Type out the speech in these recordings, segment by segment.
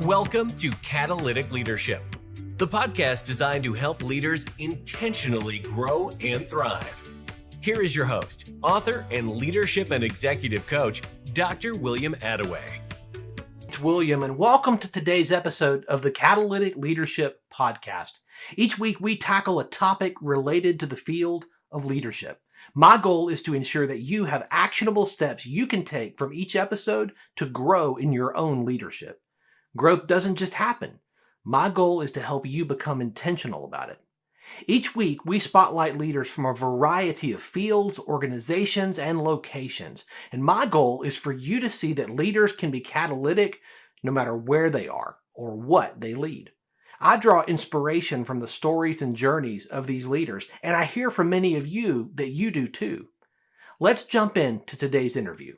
Welcome to Catalytic Leadership, the podcast designed to help leaders intentionally grow and thrive. Here is your host, author, and leadership and executive coach, Dr. William Attaway. It's William, and welcome to today's episode of the Catalytic Leadership Podcast. Each week, we tackle a topic related to the field of leadership. My goal is to ensure that you have actionable steps you can take from each episode to grow in your own leadership. Growth doesn't just happen. My goal is to help you become intentional about it. Each week, we spotlight leaders from a variety of fields, organizations, and locations. And my goal is for you to see that leaders can be catalytic no matter where they are or what they lead. I draw inspiration from the stories and journeys of these leaders, and I hear from many of you that you do too. Let's jump into today's interview.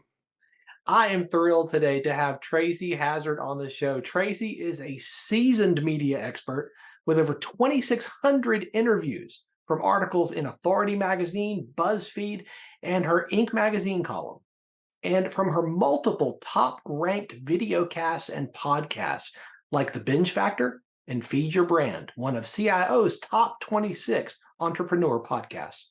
I am thrilled today to have Tracy Hazzard on the show. Tracy is a seasoned media expert with over 2,600 interviews from articles in Authority Magazine, BuzzFeed, and her Inc. magazine column, and from her multiple top-ranked videocasts and podcasts like The Binge Factor and Feed Your Brand, one of CIO's top 26 entrepreneur podcasts.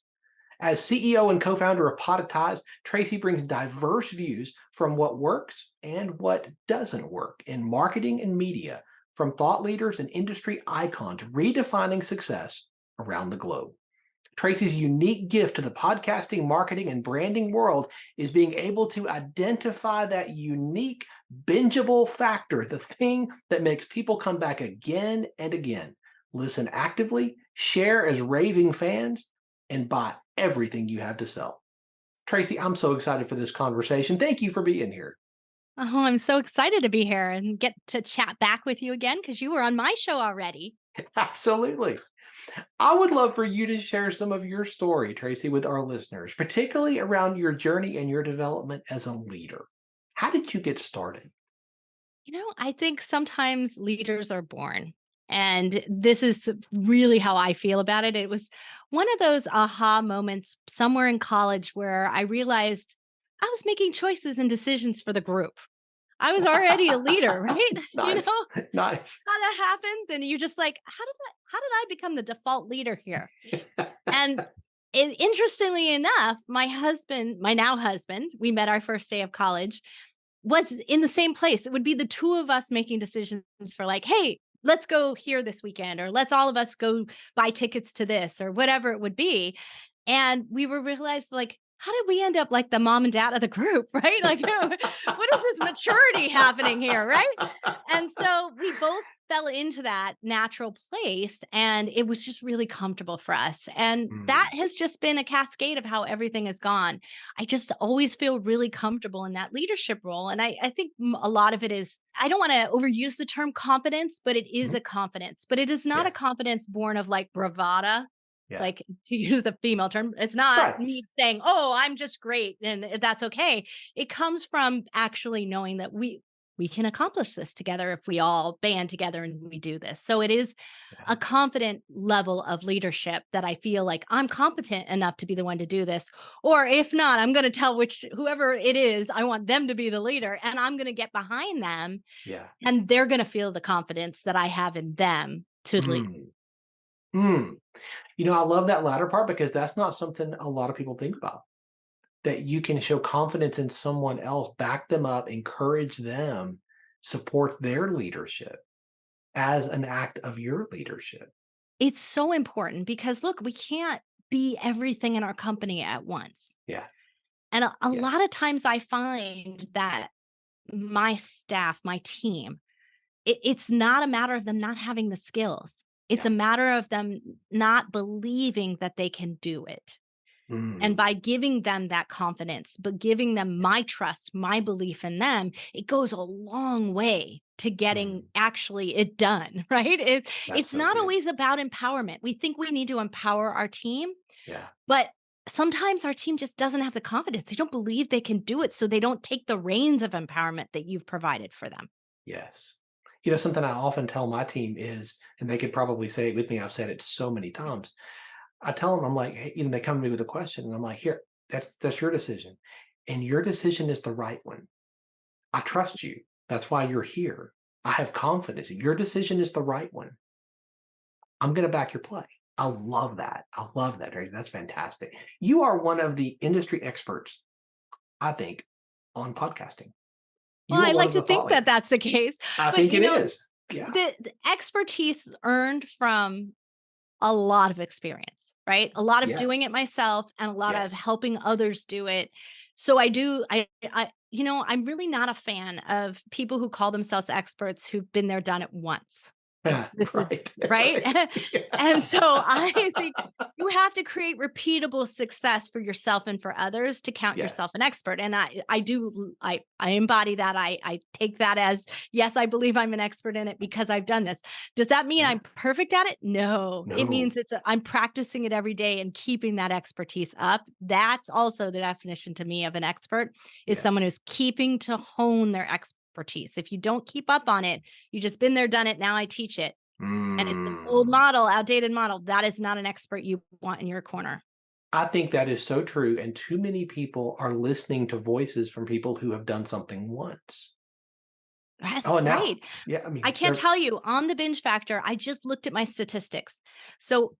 As CEO and co-founder of Podfade, Tracy brings diverse views from what works and what doesn't work in marketing and media, from thought leaders and industry icons redefining success around the globe. Tracy's unique gift to the podcasting, marketing, and branding world is being able to identify that unique, bingeable factor, the thing that makes people come back again and again, listen actively, share as raving fans, and buy everything you have to sell. Tracy, I'm so excited for this conversation. Thank you for being here. Oh, I'm so excited to be here and get to chat back with you again because you were on my show already. Absolutely. I would love for you to share some of your story, Tracy, with our listeners, particularly around your journey and your development as a leader. How did you get started? I think sometimes leaders are born. And this is really how I feel about it. It was one of those aha moments somewhere in college where I realized I was making choices and decisions for the group. I was already a leader, right? Nice. Nice. How that happens. And you just like, how did I become the default leader here? And interestingly enough, my now husband, we met our first day of college, was in the same place. It would be the two of us making decisions for like, hey, let's go here this weekend, or let's all of us go buy tickets to this, or whatever it would be. And we were realized like, how did we end up like the mom and dad of the group, right? Like, what is this maturity happening here, right? And so we both fell into that natural place, and it was just really comfortable for us. And that has just been a cascade of how everything has gone. I just always feel really comfortable in that leadership role. And I think a lot of it is, I don't want to overuse the term confidence, but it is a confidence, but it is not a confidence born of like bravado. Like, to use the female term, it's not me saying, oh, I'm just great and that's okay. It comes from actually knowing that we can accomplish this together if we all band together and we do this. So it is a confident level of leadership that I feel like I'm competent enough to be the one to do this. Or if not, I'm going to tell whoever it is, I want them to be the leader, and I'm going to get behind them. And they're going to feel the confidence that I have in them to lead. I love that latter part because that's not something a lot of people think about. That you can show confidence in someone else, back them up, encourage them, support their leadership as an act of your leadership. It's so important because look, we can't be everything in our company at once. And a lot of times I find that my staff, my team, it's not a matter of them not having the skills. It's a matter of them not believing that they can do it. And by giving them that confidence, but giving them my trust, my belief in them, it goes a long way to getting actually it done, right? It's not always about empowerment. We think we need to empower our team, but sometimes our team just doesn't have the confidence. They don't believe they can do it, so they don't take the reins of empowerment that you've provided for them. Yes. Something I often tell my team is, and they could probably say it with me, I've said it so many times. I tell them, I'm like, hey, they come to me with a question, and I'm like, here, that's your decision. And your decision is the right one. I trust you. That's why you're here. I have confidence. Your decision is the right one. I'm going to back your play. I love that. I love that, Tracy. That's fantastic. You are one of the industry experts, I think, on podcasting. You Well, are I one like of to the think thought that leaders. that's the case. I But, think it is. Yeah. the expertise earned from a lot of experience, right? A lot of doing Yes. it myself and a lot of Yes. helping others do it. So I'm really not a fan of people who call themselves experts who've been there, done it once. Like this is Right. right. Right. And so I think you have to create repeatable success for yourself and for others to count yourself Yes. an expert. And I embody that. I take that as, yes, I believe I'm an expert in it because I've done this. Does that mean Yeah. I'm perfect at it? No, it No. means I'm practicing it every day and keeping that expertise up. That's also the definition to me of an expert is someone Yes. who's keeping to hone their expertise. If you don't keep up on it, you just been there, done it. Now I teach it. And it's an old Mm. model, outdated model. That is not an expert you want in your corner. I think that is so true. And too many people are listening to voices from people who have done something once. That's Oh, and now, right. yeah, I I mean, can't tell you on the binge factor. I just looked at my statistics. So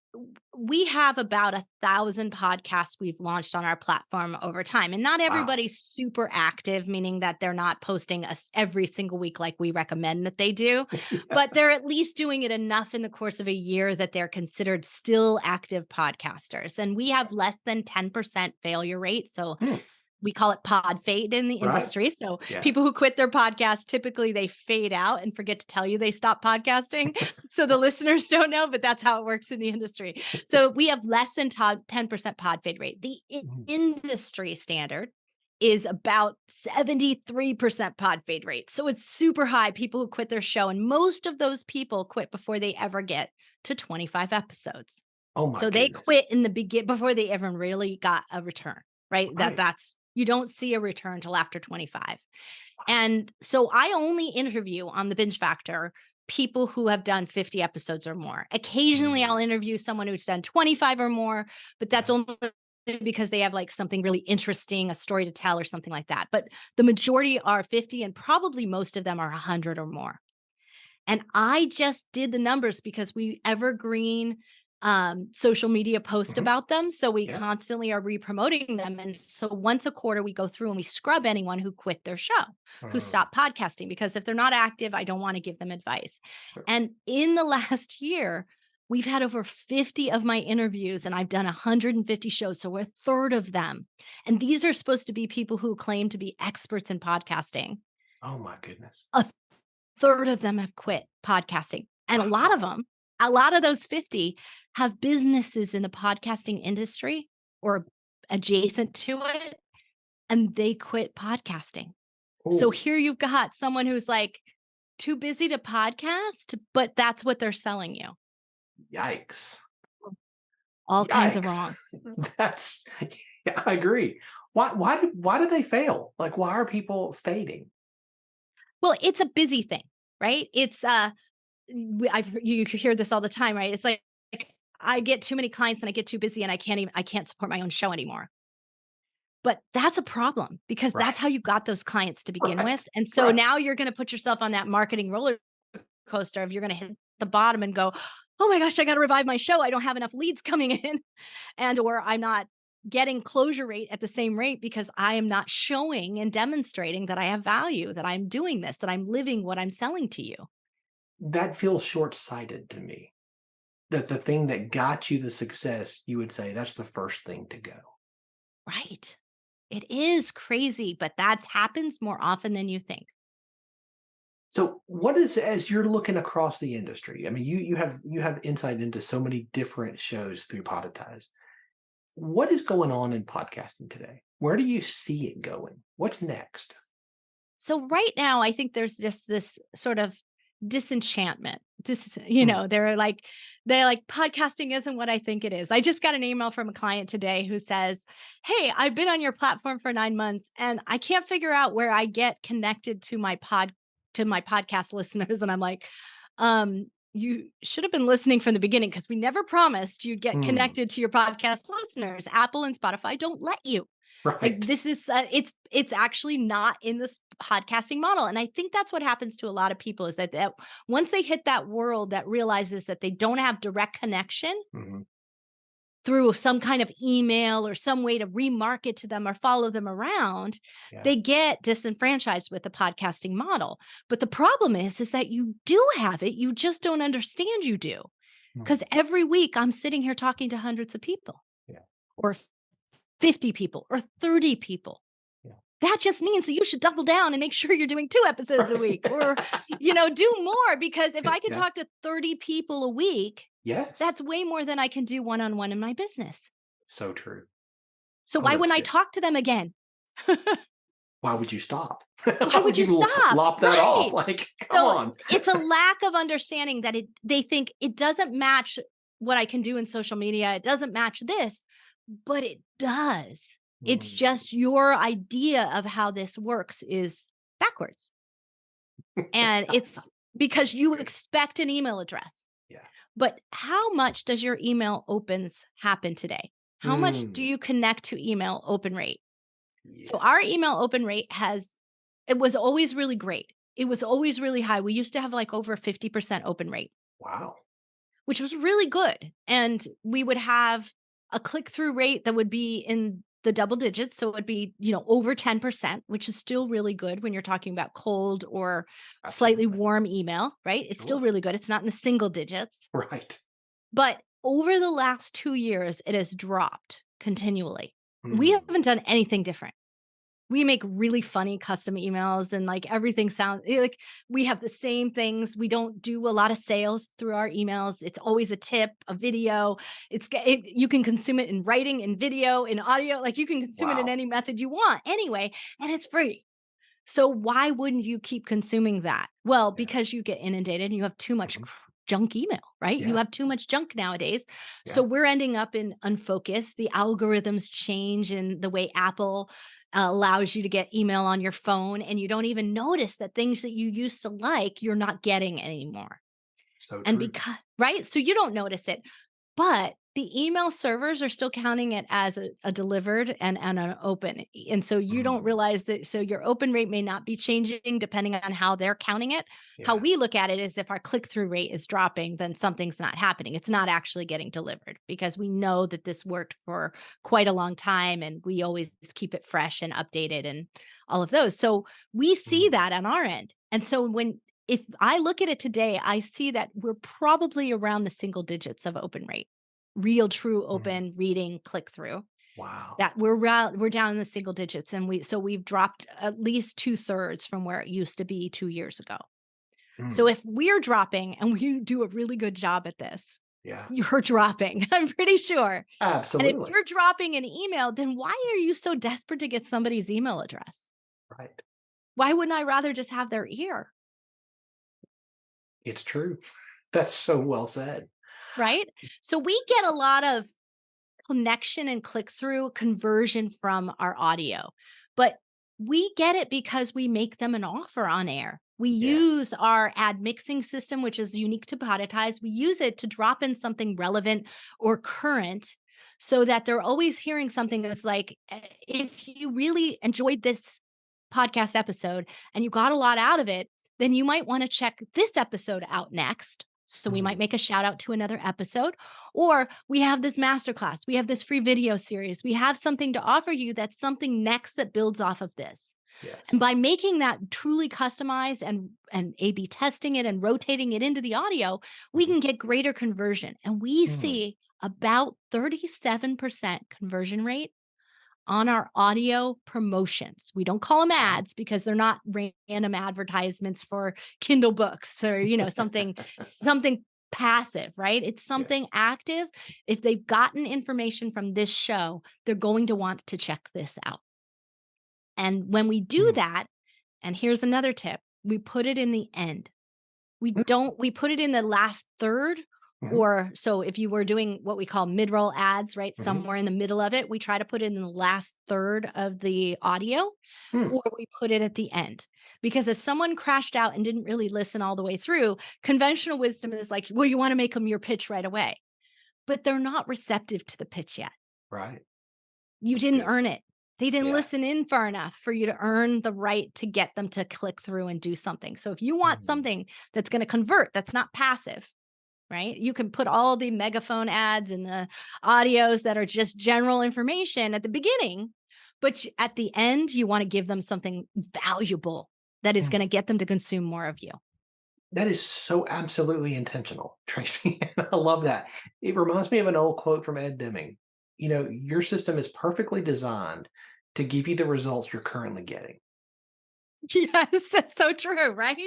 we have about 1,000 podcasts we've launched on our platform over time. And not wow. everybody's super active, meaning that they're not posting us every single week like we recommend that they do, but they're at least doing it enough in the course of a year that they're considered still active podcasters. And we have less than 10% failure rate. So Hmm. we call it Podfade in the Right. industry. So Yeah. people who quit their podcast, typically they fade out and forget to tell you they stopped podcasting. So the listeners don't know, but that's how it works in the industry. So we have less than 10% pod fade rate. The Mhm. industry standard is about 73% pod fade rate. So it's super high. People who quit their show, and most of those people quit before they ever get to 25 episodes. Oh my So they goodness. quit in the beginning before they even really got a return, right? Right. That's you don't see a return till after 25. And so I only interview on the binge factor people who have done 50 episodes or more. Occasionally I'll Mm. interview someone who's done 25 or more, but that's Yeah. only because they have like something really interesting, a story to tell or something like that. But the majority are 50 and probably most of them are 100 or more. And I just did the numbers because we evergreen social media post Mhm. about them. So we Yeah. constantly are re-promoting them. And so once a quarter, we go through and we scrub anyone who quit their show, who Mm. stopped podcasting, because if they're not active, I don't want to give them advice. Sure. And in the last year, we've had over 50 of my interviews and I've done 150 shows. So we're a third of them. And these are supposed to be people who claim to be experts in podcasting. Oh my goodness. A third of them have quit podcasting. And a lot of those 50 have businesses in the podcasting industry or adjacent to it, and they quit podcasting. So Oh, here you've got someone who's like too busy to podcast, but that's what they're selling you. yikes. All kinds of Yikes. wrong. That's, yeah, I agree. Why do they fail? Like, why are people fading? Well, it's a busy thing, right? It's you hear this all the time, right? It's like I get too many clients and I get too busy and I can't support my own show anymore. But that's a problem because Right. that's how you got those clients to begin Right. with. And so Right. now you're going to put yourself on that marketing roller coaster of you're going to hit the bottom and go, "Oh my gosh, I got to revive my show. I don't have enough leads coming in." And or I'm not getting closure rate at the same rate because I am not showing and demonstrating that I have value, that I'm doing this, that I'm living what I'm selling to you. That feels short-sighted to me. That the thing that got you the success, you would say that's the first thing to go. Right. It is crazy, but that happens more often than you think. So what is, as you're looking across the industry, I mean, you have insight into so many different shows through Podetize. What is going on in podcasting today? Where do you see it going? What's next? So right now, I think there's just this sort of disenchantment. Hmm. They're like podcasting isn't what I think it is. I just got an email from a client today who says, "Hey, I've been on your platform for 9 months and I can't figure out where I get connected to my podcast listeners." And I'm like, you should have been listening from the beginning because we never promised you'd get Hmm. connected to your podcast listeners. Apple and Spotify don't let you. Right. Like this is, it's actually not in this podcasting model. And I think that's what happens to a lot of people is that once they hit that world that realizes that they don't have direct connection Mhm. through some kind of email or some way to remarket to them or follow them around, Yeah. they get disenfranchised with the podcasting model. But the problem is that you do have it. You just don't understand you do. Because every week I'm sitting here talking to hundreds of people. Yeah. Or 50 people or 30 people. Yeah. That just means that you should double down and make sure you're doing 2 episodes a week or, do more, because if I can talk to 30 people a week, Yes. that's way more than I can do one-on-one in my business. So true. So Oh, why that's wouldn't I good. talk to them again? Why would you stop? Why would you stop? Lop that off? Right. Like, come on. It's a lack of understanding that they think it doesn't match what I can do in social media. It doesn't match this, but it does. It's just your idea of how this works is backwards. And it's because you expect an email address. Yeah. But how much does your email opens happen today? How much do you connect to email open rate? Yeah. So our email open rate it was always really great. It was always really high. We used to have like over 50% open rate. Wow. Which was really good. And we would have a click-through rate that would be in the double digits. So it would be, over 10%, which is still really good when you're talking about cold or slightly warm email, right? It's still really good. It's not in the single digits. Right. But over the last 2 years, it has dropped continually. We haven't done anything different. We make really funny custom emails and like everything sounds like we have the same things. We don't do a lot of sales through our emails. It's always a tip, a video. You can consume it in writing, in video, in audio. Like you can consume it in any method you want anyway, and it's free. So why wouldn't you keep consuming that? Well, because you get inundated and you have too much junk email, right? You have too much junk nowadays. So we're ending up in unfocused. The algorithms change in the way Apple allows you to get email on your phone, and you don't even notice that things that you used to like, you're not getting anymore. So and true. right? So you don't notice it. But the email servers are still counting it as a delivered and an open. And so you don't realize that. So your open rate may not be changing depending on how they're counting it. Yeah. How we look at it is if our click-through rate is dropping, then something's not happening. It's not actually getting delivered because we know that this worked for quite a long time and we always keep it fresh and updated and all of those. So we see that on our end. And so if I look at it today, I see that we're probably around the single digits of open rate, real, true open reading click through. Wow. That we're down in the single digits, and we've dropped at least 2/3 from where it used to be 2 years ago. So if we're dropping and we do a really good job at this, you're dropping. I'm pretty sure. Absolutely. And if you're dropping an email, then why are you so desperate to get somebody's email address? Right. Why wouldn't I rather just have their ear? It's true. That's so well said. Right? So we get a lot of connection and click-through conversion from our audio, but we get it because we make them an offer on air. We use our ad mixing system, which is unique to Podfade. We use it to drop in something relevant or current so that they're always hearing something that's like, if you really enjoyed this podcast episode and you got a lot out of it, then you might want to check this episode out next. So we might make a shout out to another episode, or we have this masterclass. We have this free video series. We have something to offer you that's something next that builds off of this. Yes. And by making that truly customized and A/B testing it and rotating it into the audio, we can get greater conversion. And we see about 37% conversion rate on our audio promotions. We don't call them ads because they're not random advertisements for Kindle books or, something passive, right? It's something active. If they've gotten information from this show, they're going to want to check this out. And when we do that, and here's another tip, we put it in the end. We put it in the last third. Or so if you were doing what we call mid-roll ads, right? Somewhere in the middle of it, we try to put it in the last third of the audio, or we put it at the end. Because if someone crashed out and didn't really listen all the way through, conventional wisdom is like, well, you want to make them your pitch right away. But they're not receptive to the pitch yet. Right. You didn't earn it. They didn't Yeah. listen in far enough for you to earn the right to get them to click through and do something. So if you want something that's going to convert, that's not passive, right? You can put all the megaphone ads and the audios that are just general information at the beginning, but at the end, you want to give them something valuable that is going to get them to consume more of you. That is so absolutely intentional, Tracy. I love that. It reminds me of an old quote from Ed Deming. Your system is perfectly designed to give you the results you're currently getting. Yes, that's so true, right?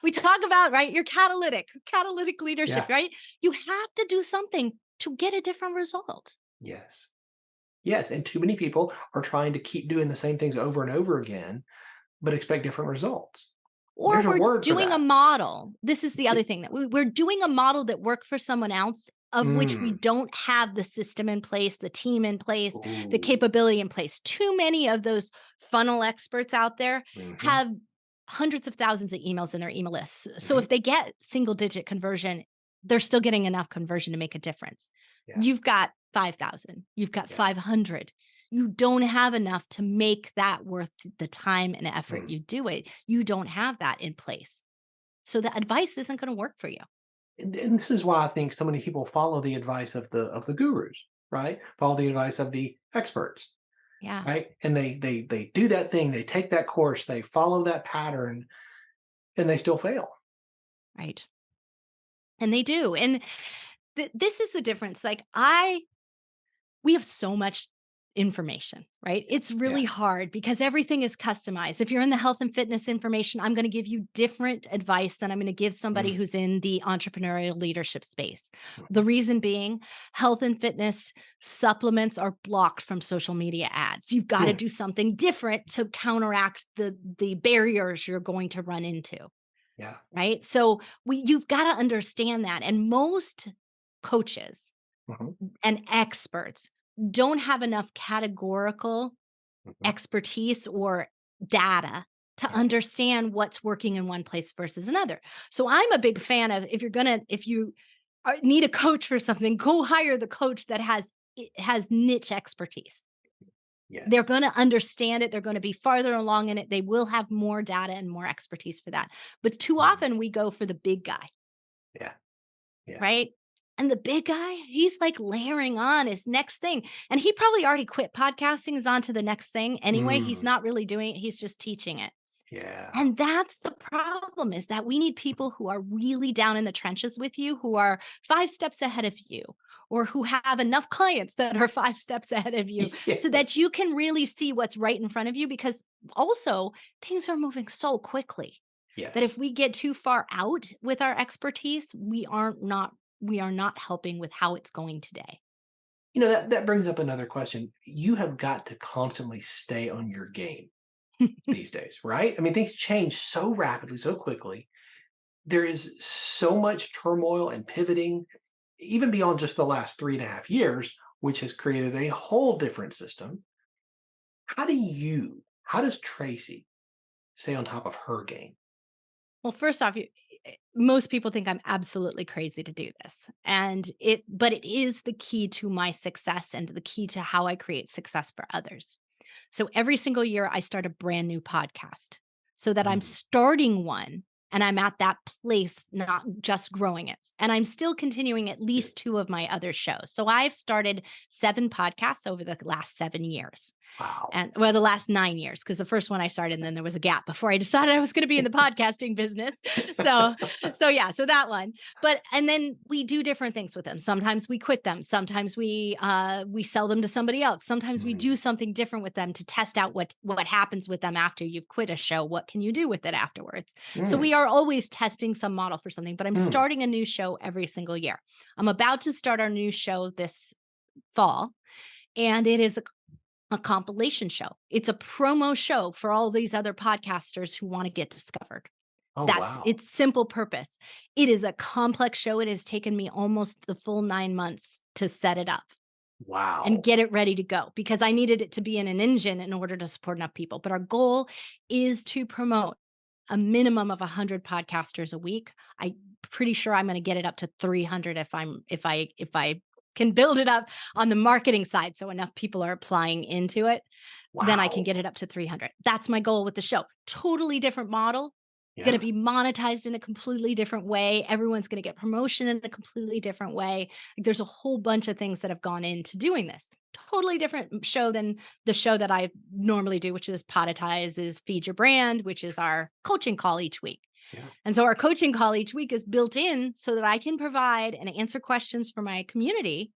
We talk about, right, your catalytic leadership, Yeah. right? You have to do something to get a different result. Yes. Yes. And too many people are trying to keep doing the same things over and over again, but expect different results. Or There's a we're word for doing a that. model. This is the other thing that we're doing a model that worked for someone else, of which we don't have the system in place, the team in place, the Ooh. capability in place. Too many of those funnel experts out there have hundreds of thousands of emails in their email lists. So if they get single digit conversion, they're still getting enough conversion to make a difference. Yeah. You've got 5,000, you've got 500. You don't have enough to make that worth the time and effort you do it. You don't have that in place. So the advice isn't going to work for you. And this is why I think so many people follow the advice of the gurus, right? Follow the advice of the experts, Yeah. right? And they do that thing, they take that course, they follow that pattern, and they still fail. Right. And they do. And this is the difference. Like we have so much information, right? It's really hard because everything is customized. If you're in the health and fitness information, I'm going to give you different advice than I'm going to give somebody who's in the entrepreneurial leadership space. The reason being, health and fitness supplements are blocked from social media ads. You've got to do something different to counteract the barriers you're going to run into. Yeah. Right? So you've got to understand that. And most coaches and experts don't have enough categorical expertise or data to understand what's working in one place versus another. So I'm a big fan of, if you need a coach for something, go hire the coach that has niche expertise. Yes. They're going to understand it. They're going to be farther along in it. They will have more data and more expertise for that. But too often we go for the big guy. Yeah. Yeah. Right? And the big guy, he's like layering on his next thing. And he probably already quit podcasting, is on to the next thing. Anyway, he's not really doing it. He's just teaching it. Yeah. And that's the problem, is that we need people who are really down in the trenches with you, who are 5 steps ahead of you, or who have enough clients that are 5 steps ahead of you so that you can really see what's right in front of you. Because also things are moving so quickly. Yes. That if we get too far out with our expertise, we are not helping with how it's going today. That brings up another question. You have got to constantly stay on your game these days, right? I mean, things change so rapidly, so quickly. There is so much turmoil and pivoting, even beyond just the last 3.5 years, which has created a whole different system. How does Tracy stay on top of her game? Well, first off, most people think I'm absolutely crazy to do this. But it is the key to my success and the key to how I create success for others. So every single year I start a brand new podcast so that I'm starting one and I'm at that place, not just growing it. And I'm still continuing at least 2 of my other shows. So I've started 7 podcasts over the last 7 years. Wow. And the last 9 years, because the first one I started, and then there was a gap before I decided I was going to be in the podcasting business. So that one. And then we do different things with them. Sometimes we quit them. Sometimes we sell them to somebody else. Sometimes we do something different with them to test out what happens with them after you've quit a show. What can you do with it afterwards? So we are always testing some model for something, but I'm starting a new show every single year. I'm about to start our new show this fall, and it is a compilation show. It's a promo show for all these other podcasters who want to get discovered. Wow. Its simple purpose. It is a complex show. It has taken me almost the full 9 months to set it up. Wow. And get it ready to go, because I needed it to be in an engine in order to support enough people. But our goal is to promote a minimum of 100 podcasters a week. I'm pretty sure I'm going to get it up to 300 if I can build it up on the marketing side, so enough people are applying into it. then I can Wow. get it up to 300. That's my goal with the show. Totally different model. Going Yeah. to be monetized in a completely different way. Everyone's going to get promotion in a completely different way. Like, there's a whole bunch of things that have gone into doing this. Totally different show than the show that I normally do, which is Podetize, is Feed Your Brand, which is our coaching call each week. Yeah. And so our coaching call each week is built in so that I can provide and answer questions for my community.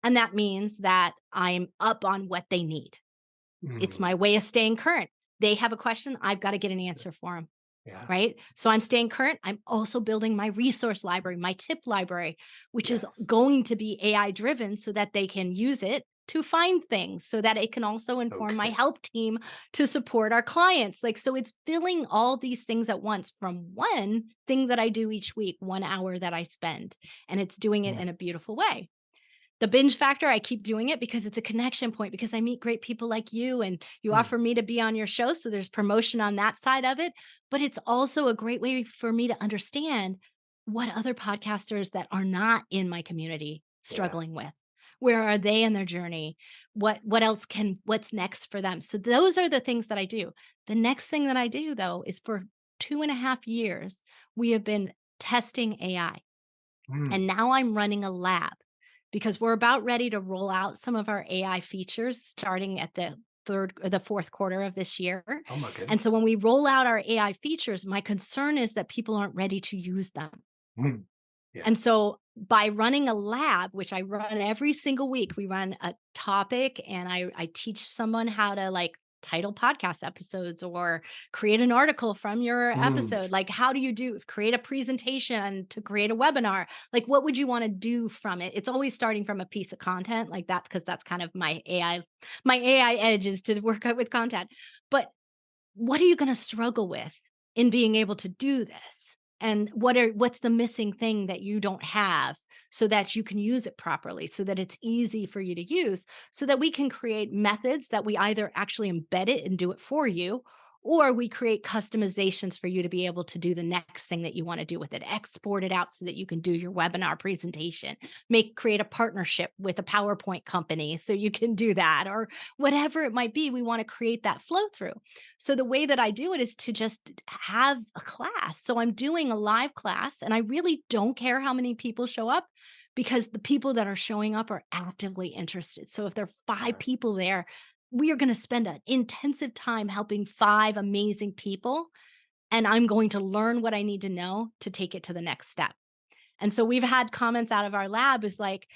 And that means that I'm up on what they need. It's my Mm. way of staying current. They have a question, I've got to get an So, answer for them. yeah. Right. So I'm staying current. I'm also building my resource library, my tip library, which is Yes. going to be AI driven so that they can use it to find things, so that it can also So inform my good. help team to support our clients. Like, so it's filling all these things at once from one thing that I do each week, 1 hour that I spend, and it's doing it Mm. in a beautiful way. The binge factor, I keep doing it because it's a connection point, because I meet great people like you and you Mm. offer me to be on your show. So there's promotion on that side of it. But it's also a great way for me to understand what other podcasters that are not in my community Yeah. struggling with. Where are they in their journey? What's next for them? So those are the things that I do. The next thing that I do, though, is for 2.5 years, we have been testing AI. And Mm. now I'm running a lab, because we're about ready to roll out some of our AI features starting at the third or the fourth quarter of this year. Oh my And goodness. so when we roll out our AI features, my concern is that people aren't ready to use them. Mm. Yeah. And so by running a lab, which I run every single week, we run a topic, and I teach someone how to, like, title podcast episodes or create an article from your Mm. episode. Like, how do you create a presentation to create a webinar? Like, what would you want to do from it? It's always starting from a piece of content like that, because that's kind of my AI edge, is to work out with content. But what are you going to struggle with in being able to do this? And what's the missing thing that you don't have, so that you can use it properly, so that it's easy for you to use, so that we can create methods that we either actually embed it and do it for you, or we create customizations for you to be able to do the next thing that you want to do with it, export it out so that you can do your webinar presentation, create a partnership with a PowerPoint company so you can do that, or whatever it might be. We want to create that flow through. So the way that I do it is to just have a class. So I'm doing a live class, and I really don't care how many people show up, because the people that are showing up are actively interested. So if there are 5 Yeah. people there, we are going to spend an intensive time helping 5 amazing people. And I'm going to learn what I need to know to take it to the next step. And so we've had comments out of our lab is like,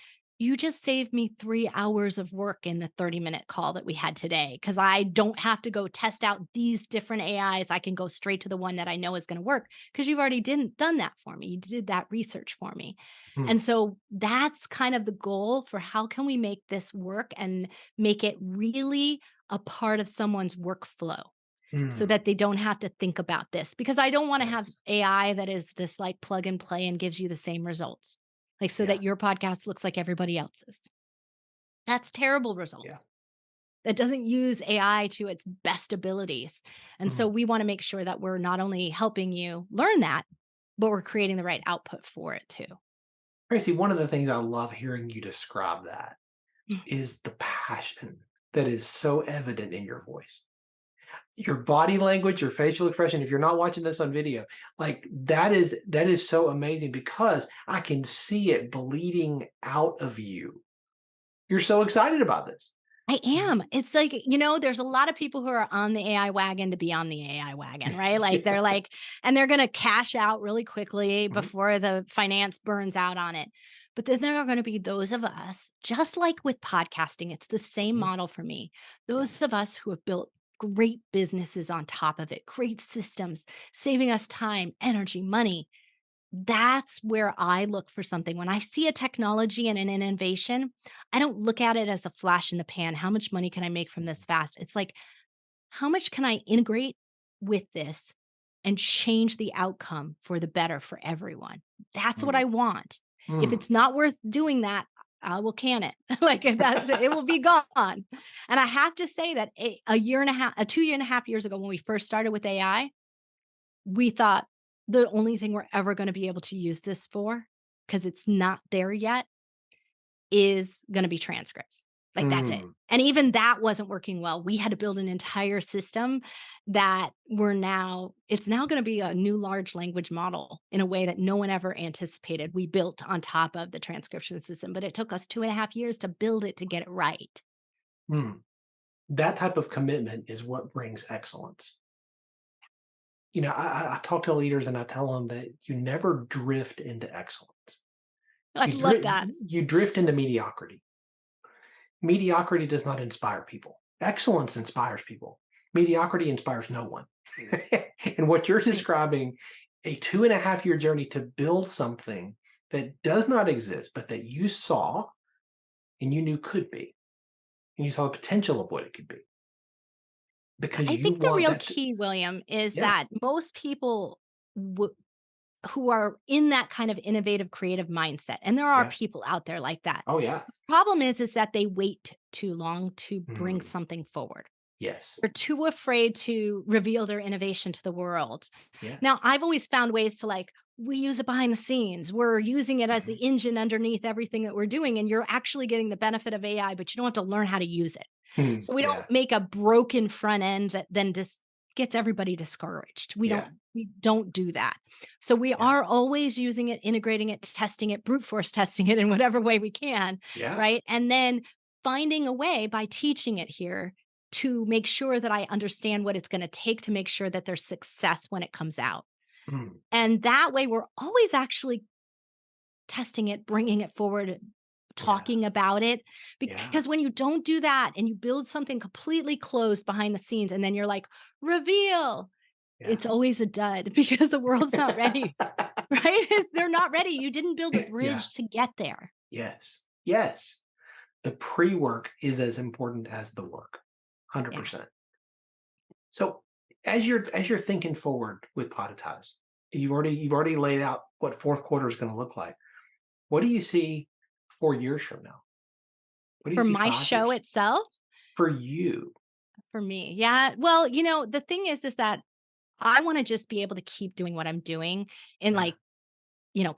you just saved me 3 hours of work in the 30-minute call that we had today, because I don't have to go test out these different AIs. I can go straight to the one that I know is going to work, because you've already done that for me. You did that research for me. Mm. And so that's kind of the goal for how can we make this work and make it really a part of someone's workflow, so Mm. that they don't have to think about this, because I don't want to have Yes. AI that is just like plug and play and gives you the same results. Like, so Yeah. that your podcast looks like everybody else's. That's terrible Yeah. results. That doesn't use AI to its best abilities. And so Mm. we want to make sure that we're not only helping you learn that, but we're creating the right output for it too. Tracy, one of the things I love hearing you describe that is the passion that is so evident in your voice. Your body language, your facial expression, if you're not watching this on video, like that is so amazing, because I can see it bleeding out of you. You're so excited about this. I am. It's like, there's a lot of people who are on the AI wagon to be on the AI wagon, right? Like, Yeah. they're like, and they're going to cash out really quickly Mhm. before the finance burns out on it. But then there are going to be those of us, just like with podcasting, it's the same Mhm. model for me. Those Yes. of us who have built great businesses on top of it, great systems, saving us time, energy, money. That's where I look for something. When I see a technology and an innovation, I don't look at it as a flash in the pan. How much money can I make from this fast? It's like, how much can I integrate with this and change the outcome for the better for everyone? That's what Mm. I want. If Mm. it's not worth doing that, I will can it. Like, that's it, it will be gone. And I have to say that a year and a half, 2.5 years ago, when we first started with AI, we thought the only thing we're ever going to be able to use this for, because it's not there yet, is going to be transcripts. Like that's it. And even that wasn't working well. We had to build an entire system that it's now going to be a new large language model in a way that no one ever anticipated. We built on top of the transcription system, but it took us 2.5 years to build it to get it right. That type of commitment is what brings excellence. I talk to leaders and I tell them that you never drift into excellence. I love that. You drift into mediocrity. Mediocrity does not inspire people. Excellence inspires people. Mediocrity inspires no one. And what you're describing, a 2.5 year journey to build something that does not exist, but that you saw and you knew could be. And you saw the potential of what it could be. Because I think the real key, William, is that most people who are in that kind of innovative, creative mindset, and there are people out there like that. Oh, yeah. The problem is that they wait too long to bring something forward. Yes. They're too afraid to reveal their innovation to the world. Yeah. Now, I've always found ways to we use it behind the scenes. We're using it as the engine underneath everything that we're doing. And you're actually getting the benefit of AI, but you don't have to learn how to use it. So we don't make a broken front end that then just gets everybody discouraged. We don't do that. So we are always using it, integrating it, testing it, brute force testing it in whatever way we can. Right. And then finding a way by teaching it here to make sure that I understand what it's going to take to make sure that there's success when it comes out. And that way we're always actually testing it, bringing it forward, talking about it. Because when you don't do that and you build something completely closed behind the scenes and then you're like, reveal, it's always a dud because the world's not ready, right? They're not ready. You didn't build a bridge to get there. Yes. Yes. The pre-work is as important as the work. 100%. So as you're thinking forward with Podfade, you've already laid out what fourth quarter is going to look like. What do you see 4 years from now? What do you for see my show itself? For you. For me. Yeah. Well, the thing is that I want to just be able to keep doing what I'm doing and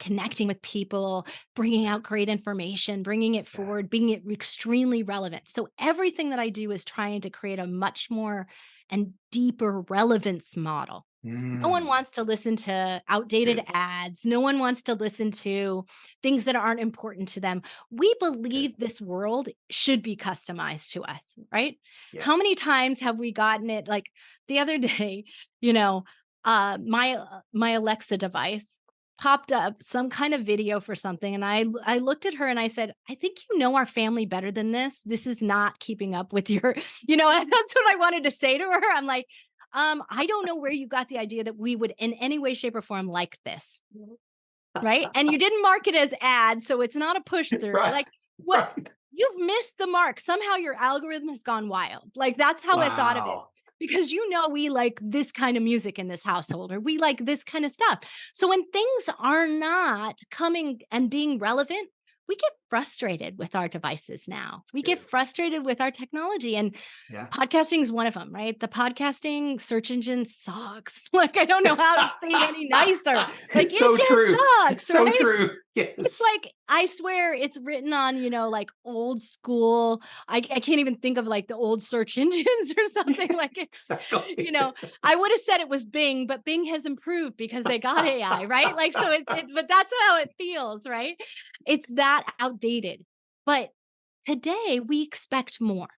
connecting with people, bringing out great information, bringing it forward, being it extremely relevant. So everything that I do is trying to create a much more and deeper relevance model. No one wants to listen to outdated ads. No one wants to listen to things that aren't important to them. We believe this world should be customized to us, right? Yes. How many times have we gotten it? Like the other day, my Alexa device popped up some kind of video for something. And I looked at her and I said, I think you know our family better than this. This is not keeping up with your, and that's what I wanted to say to her. I'm like, I don't know where you got the idea that we would in any way, shape, or form like this. Right. And you didn't mark it as ad, so it's not a push through. Right. Like what you've missed the mark. Somehow your algorithm has gone wild. Like that's how I thought of it. Because we like this kind of music in this household, or we like this kind of stuff. So when things are not coming and being relevant, we get frustrated with our devices now. We get frustrated with our technology, and podcasting is one of them, right? The podcasting search engine sucks. Like, I don't know how to say it any nicer. Like, it's so true. Sucks, it's so true. Yes. It's like, I swear it's written on, like old school. I can't even think of like the old search engines or something like it. Exactly. I would have said it was Bing, but Bing has improved because they got AI, right? Like, so but that's how it feels, right? It's that outdated. But today we expect more.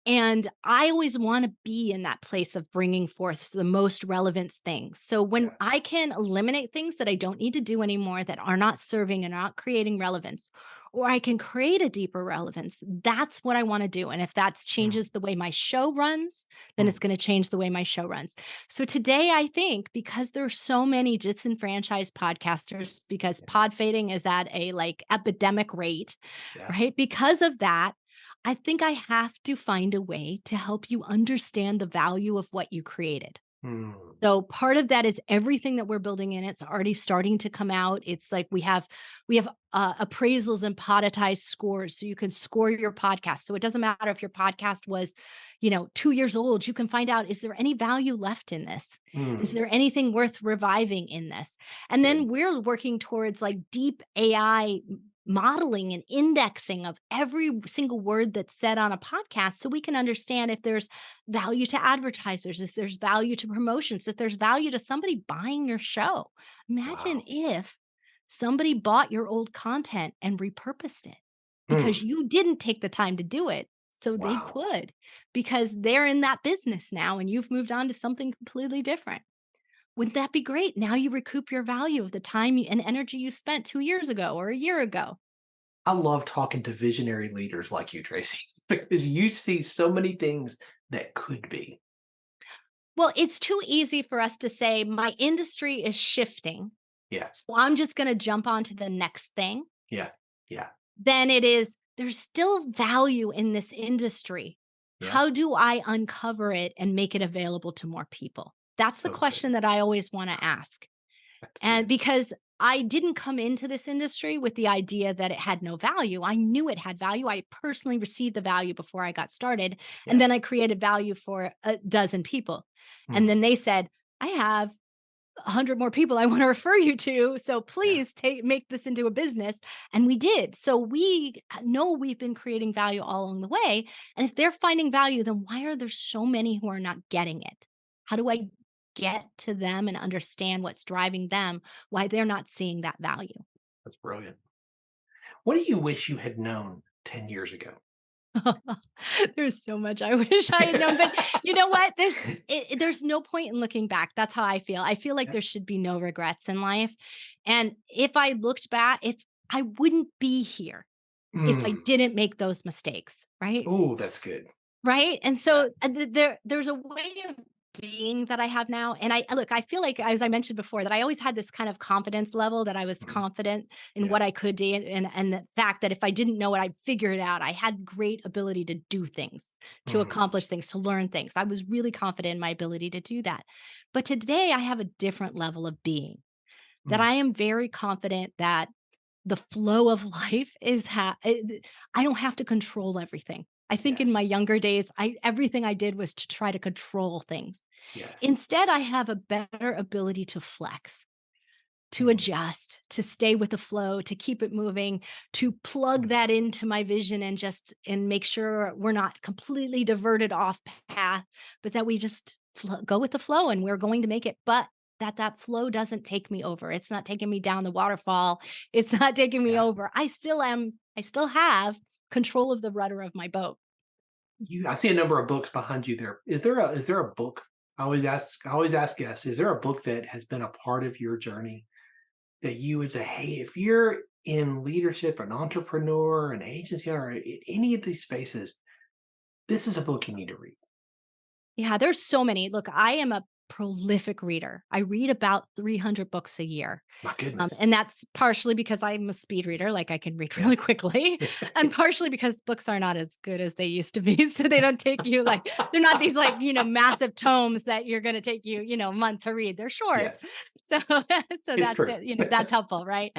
And I always want to be in that place of bringing forth the most relevant things. So when I can eliminate things that I don't need to do anymore, that are not serving and not creating relevance, or I can create a deeper relevance, that's what I want to do. And if that changes the way my show runs, then it's going to change the way my show runs. So today, I think because there's so many disenfranchised podcasters, because podfading is at a epidemic rate, right? Because of that, I think I have to find a way to help you understand the value of what you created. So part of that is everything that we're building in. It's already starting to come out. It's like we have appraisals and poditized scores, so you can score your podcast. So it doesn't matter if your podcast was, 2 years old. You can find out, is there any value left in this? Is there anything worth reviving in this? And then we're working towards like deep AI modeling and indexing of every single word that's said on a podcast so we can understand if there's value to advertisers, if there's value to promotions, if there's value to somebody buying your show. Imagine Wow. if somebody bought your old content and repurposed it because Hmm. you didn't take the time to do it. So they Wow. could, because they're in that business now and you've moved on to something completely different. Wouldn't that be great? Now you recoup your value of the time and energy you spent 2 years ago or a year ago. I love talking to visionary leaders like you, Tracy, because you see so many things that could be. Well, it's too easy for us to say, my industry is shifting, Yeah. so I'm just going to jump on to the next thing. Yeah. Yeah. Then it is, there's still value in this industry. Yeah. How do I uncover it and make it available to more people? That's the So good. question that I always want to ask. That's And good. because I didn't come into this industry with the idea that it had no value. I knew it had value. I personally received the value before I got started. And Yeah. then I created value for a dozen people. And Mm. then they said, I have 100 more people I want to refer you to. So Yeah. please make this into a business. And we did. So we know we've been creating value all along the way. And if they're finding value, then why are there so many who are not getting it? How do I get to them and understand what's driving them, why they're not seeing that value? That's brilliant. What do you wish you had known 10 years ago? There's so much I wish I had known, but you know what? There's no point in looking back. That's how I feel. I feel like Yeah. there should be no regrets in life. And if I looked back, if I wouldn't be here if I Mm. didn't make those mistakes, right? Oh, that's good. Right? And Yeah. so, there's a way of being that I have now, and I feel like, as I mentioned before, that I always had this kind of confidence level, that I was Mhm. confident in Yeah. what I could do, and the fact that if I didn't know it, I'd figure it out. I had great ability to do things, to Mhm. accomplish things, to learn things. I was really confident in my ability to do that. But today I have a different level of being, that Mm. I am very confident that the flow of life is I don't have to control everything. I think in Yes. my younger days, everything I did was to try to control things. Yes. Instead, I have a better ability to flex, to Mm. adjust, to stay with the flow, to keep it moving, to plug Mm. that into my vision and make sure we're not completely diverted off path, but that we just go with the flow and we're going to make it. But that flow doesn't take me over. It's not taking me down the waterfall. It's not taking me Yeah. over. I still have control of the rudder of my boat. I see a number of books behind you there. Is there a book? I always ask guests, is there a book that has been a part of your journey that you would say, hey, if you're in leadership, an entrepreneur, an agency, or any of these spaces, this is a book you need to read. Yeah, there's so many. Look, I am a prolific reader. I read about 300 books a year. My goodness. And that's partially because I'm a speed reader, like I can read Yeah. really quickly, and partially because books are not as good as they used to be. So they don't take you like, they're not these like, massive tomes that you're going to take you, a month to read. They're short. Yes, So, so it's that's true. it, that's helpful, right?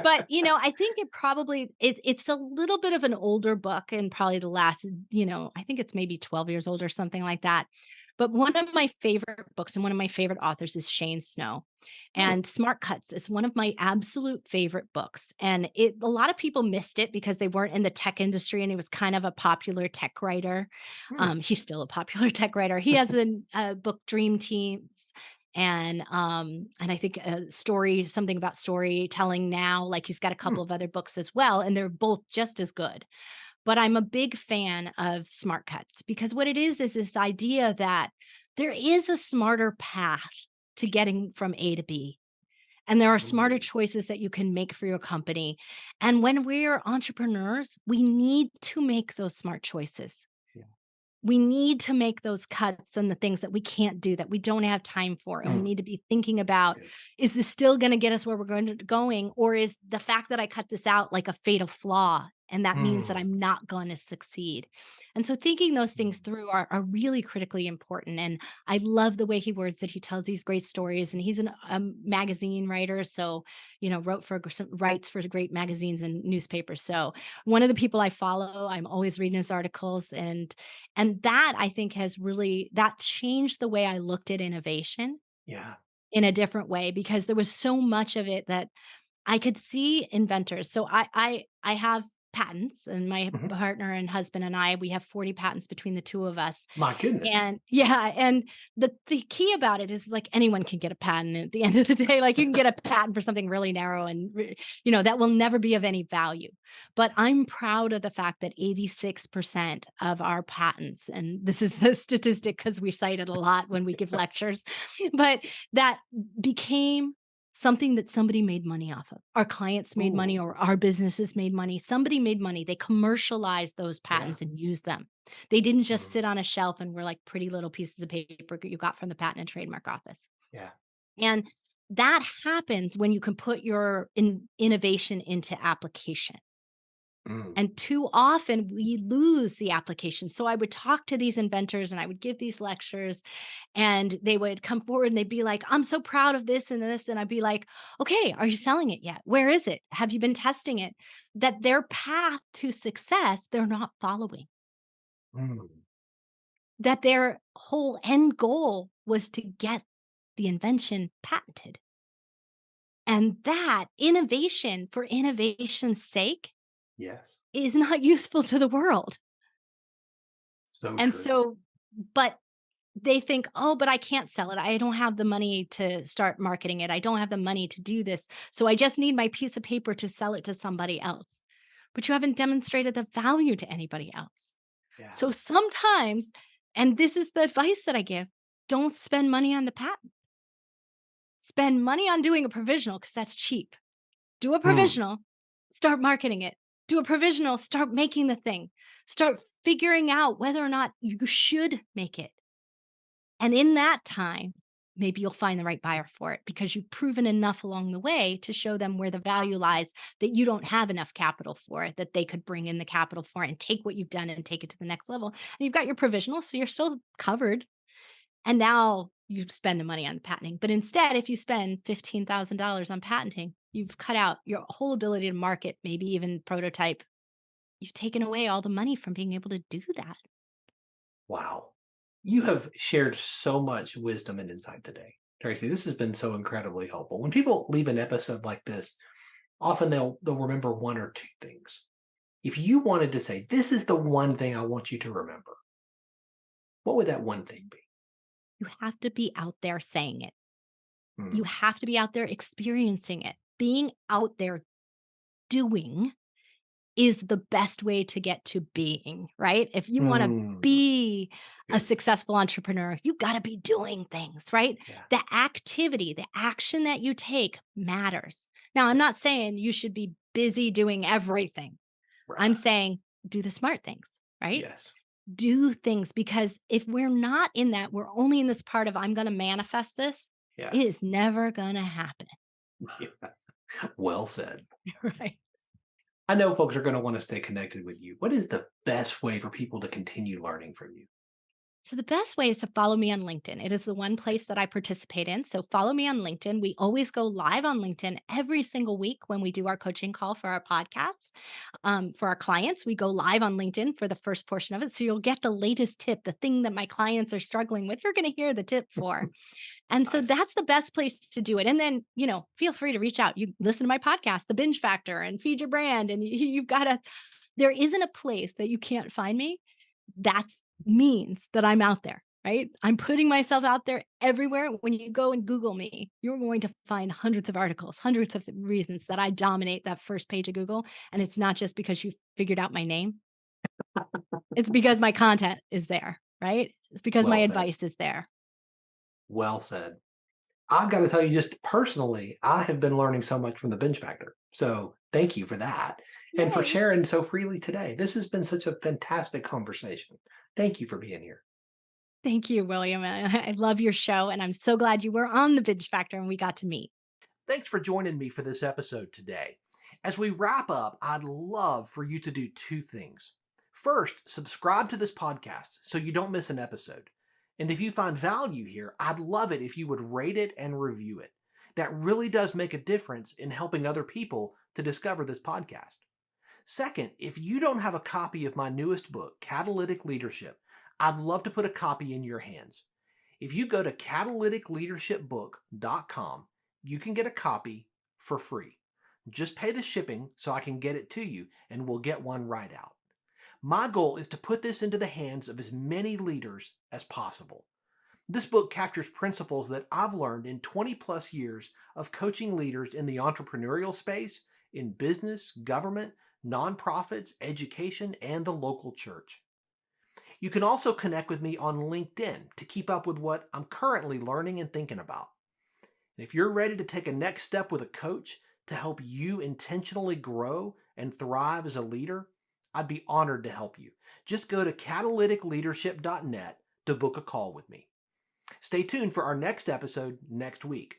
But, I think it's a little bit of an older book and probably the last, I think it's maybe 12 years old or something like that. But one of my favorite books and one of my favorite authors is Shane Snow. Hmm, And Smart Cuts is one of my absolute favorite books. And a lot of people missed it because they weren't in the tech industry and he was kind of a popular tech writer. hmm, He's still a popular tech writer. He has a book, Dream Teams, and I think a story, something about storytelling now. Like he's got a hmm, couple of other books as well, and they're both just as good. But I'm a big fan of Smart Cuts because what it is this idea that there is a smarter path to getting from A to B. And there are smarter ooh, choices that you can make for your company. And when we're entrepreneurs, we need to make those smart choices. yeah, We need to make those cuts and the things that we can't do, that we don't have time for. And we hmm, need to be thinking about, good. is this still going to get us where we're going? Or is the fact that I cut this out like a fatal flaw? And that means that Hmm, I'm not going to succeed. And so thinking those things hmm, through are really critically important. And I love the way he words it. He tells these great stories and he's a magazine writer. So, writes for great magazines and newspapers. So one of the people I follow, I'm always reading his articles, and that I think that changed the way I looked at innovation yeah, in a different way because there was so much of it that I could see inventors. So I have patents, and my Mhm. partner and husband and I, we have 40 patents between the two of us. My goodness. And yeah, and the key about it is like anyone can get a patent at the end of the day. Like you can get a patent for something really narrow and that will never be of any value. But I'm proud of the fact that 86% of our patents, and this is the statistic because we cite it a lot when we give lectures, but that became something that somebody made money off of. Our clients made money, Ooh, or our businesses made money. Somebody made money. They commercialized those yeah. patents and used them. They didn't just Mm, sit on a shelf and were like pretty little pieces of paper you got from the patent and trademark office. yeah. And that happens when you can put your innovation into application. Mm, And too often we lose the application. So I would talk to these inventors and I would give these lectures, and they would come forward and they'd be like, I'm so proud of this and this. And I'd be like, okay, are you selling it yet? Where is it? Have you been testing it? That their path to success, they're not following. mm, That their whole end goal was to get the invention patented. And that innovation for innovation's sake yes. is not useful to the world. So And true. so, but they think, oh, but I can't sell it. I don't have the money to start marketing it. I don't have the money to do this. So I just need my piece of paper to sell it to somebody else. But you haven't demonstrated the value to anybody else. Yeah. So sometimes, and this is the advice that I give, don't spend money on the patent. Spend money on doing a provisional because that's cheap. Do a Mm, provisional, start marketing it. Do a provisional, start making the thing. Start figuring out whether or not you should make it. And in that time, maybe you'll find the right buyer for it because you've proven enough along the way to show them where the value lies, that you don't have enough capital for it, that they could bring in the capital for it and take what you've done and take it to the next level. And you've got your provisional, so you're still covered. And now you spend the money on patenting. But instead, if you spend $15,000 on patenting, you've cut out your whole ability to market, maybe even prototype. You've taken away all the money from being able to do that. wow. You have shared so much wisdom and insight today, Tracy. This has been so incredibly helpful. When people leave an episode like this, often they'll remember one or two things. If you wanted to say, this is the one thing I want you to remember, what would that one thing be? You have to be out there saying it. You Mm, have to be out there experiencing it. Being out there doing is the best way to get to being, right? If you want to mm, be a good. successful entrepreneur, you got to be doing things, right? Yeah. The activity, the action that you take matters. Now, I'm not Yes. saying you should be busy doing everything. I'm Right. saying do the smart things, right? Yes. Do things, because if we're not in that, we're only in this part of I'm going to manifest this, Yeah. it is never going to happen. Yeah. Well said. Right. I know folks are going to want to stay connected with you. What is the best way for people to continue learning from you? So the best way is to follow me on LinkedIn. It is the one place that I participate in. So follow me on LinkedIn. We always go live on LinkedIn every single week when we do our coaching call for our podcasts. For our clients, we go live on LinkedIn for the first portion of it. So you'll get the latest tip, the thing that my clients are struggling with. You're going to hear the tip for. And so Nice. that's the best place to do it. And then, feel free to reach out. You listen to my podcast, The Binge Factor, and Feed Your Brand. And you've got to, there isn't a place that you can't find me. That means that I'm out there, right? I'm putting myself out there everywhere. When you go and Google me, you're going to find hundreds of articles, hundreds of reasons that I dominate that first page of Google. And it's not just because you figured out my name. It's because my content is there, right? It's because my Well said. advice is there. Well said. I've got to tell you, just personally, I have been learning so much from the Binge Factor. So thank you for that and for Yay. sharing so freely today. This has been such a fantastic conversation. Thank you for being here. Thank you, William. I love your show, and I'm so glad you were on the Binge Factor and we got to meet. Thanks for joining me for this episode today. As we wrap up, I'd love for you to do two things. First, subscribe to this podcast so you don't miss an episode. And if you find value here, I'd love it if you would rate it and review it. That really does make a difference in helping other people to discover this podcast. Second, if you don't have a copy of my newest book, Catalytic Leadership, I'd love to put a copy in your hands. If you go to catalyticleadershipbook.com, you can get a copy for free. Just pay the shipping so I can get it to you, and we'll get one right out. My goal is to put this into the hands of as many leaders as possible. This book captures principles that I've learned in 20 plus years of coaching leaders in the entrepreneurial space, in business, government, nonprofits, education, and the local church. You can also connect with me on LinkedIn to keep up with what I'm currently learning and thinking about. And if you're ready to take a next step with a coach to help you intentionally grow and thrive as a leader, I'd be honored to help you. Just go to catalyticleadership.net to book a call with me. Stay tuned for our next episode next week.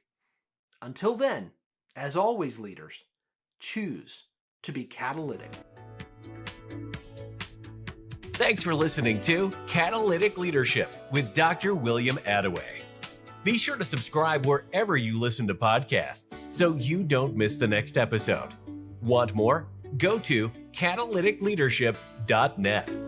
Until then, as always, leaders, choose to be catalytic. Thanks for listening to Catalytic Leadership with Dr. William Attaway. Be sure to subscribe wherever you listen to podcasts so you don't miss the next episode. Want more? Go to catalyticleadership.net.